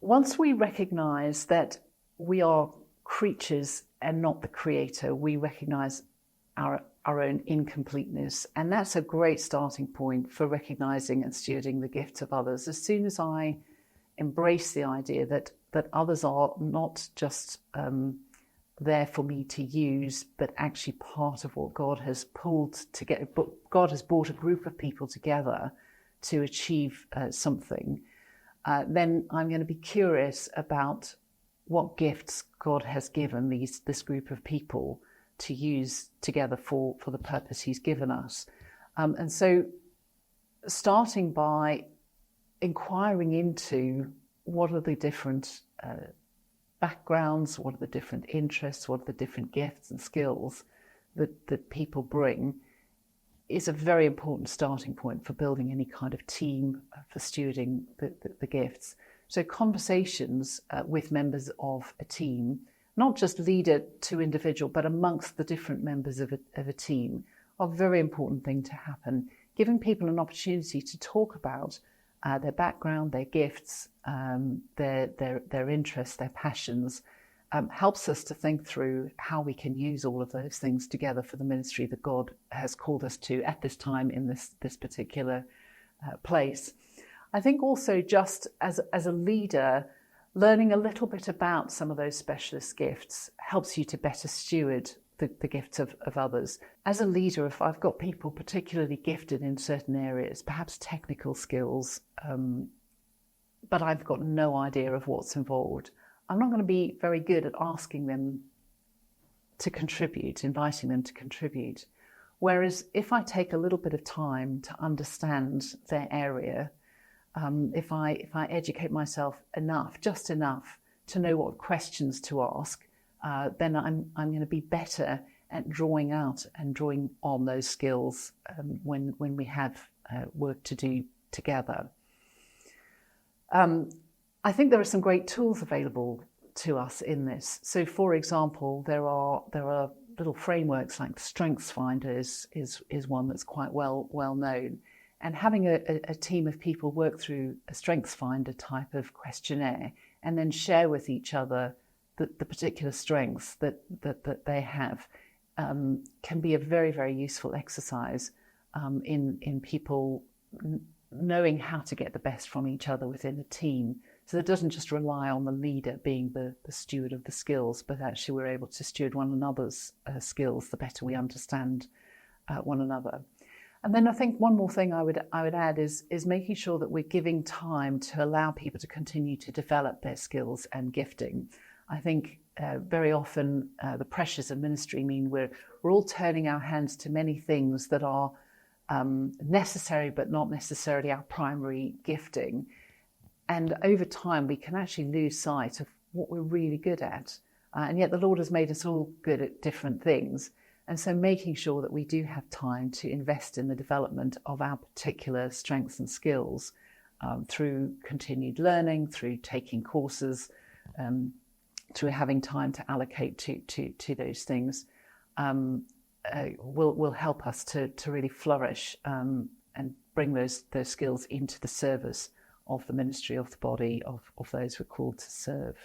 once we recognise that we are creatures and not the creator, we recognise our own incompleteness. And that's a great starting point for recognising and stewarding the gifts of others. As soon as I embrace the idea that others are not just there for me to use, but actually part of what God has pulled together. God has brought a group of people together to achieve something. Then I'm going to be curious about what gifts God has given this group of people to use together for the purpose he's given us. And so starting by inquiring into what are the different backgrounds, what are the different interests, what are the different gifts and skills that people bring, is a very important starting point for building any kind of team for stewarding the gifts. So conversations with members of a team, not just leader to individual, but amongst the different members of a team, are a very important thing to happen. Giving people an opportunity to talk about their background, their gifts, their interests, their passions, helps us to think through how we can use all of those things together for the ministry that God has called us to at this time in this particular place. I think also just as a leader, learning a little bit about some of those specialist gifts helps you to better steward the gifts of others. As a leader, if I've got people particularly gifted in certain areas, perhaps technical skills, but I've got no idea of what's involved, I'm not going to be very good at asking them to contribute, inviting them to contribute. Whereas if I take a little bit of time to understand their area, if I educate myself just enough to know what questions to ask, then I'm going to be better at drawing out and drawing on those skills when we have work to do together. I think there are some great tools available to us in this. So, for example, there are little frameworks like Strengths Finder is one that's quite well known. And having a team of people work through a Strengths Finder type of questionnaire and then share with each other the particular strengths that they have can be a very, very useful exercise in people knowing how to get the best from each other within a team. So it doesn't just rely on the leader being the steward of the skills, but actually we're able to steward one another's skills the better we understand one another. And then I think one more thing I would add is making sure that we're giving time to allow people to continue to develop their skills and gifting. I think very often the pressures of ministry mean we're all turning our hands to many things that are necessary but not necessarily our primary gifting. And over time we can actually lose sight of what we're really good at. And yet the Lord has made us all good at different things. And so making sure that we do have time to invest in the development of our particular strengths and skills through continued learning, through taking courses, through having time to allocate to those things will help us to really flourish and bring those skills into the service of the ministry of the body of those we're called to serve.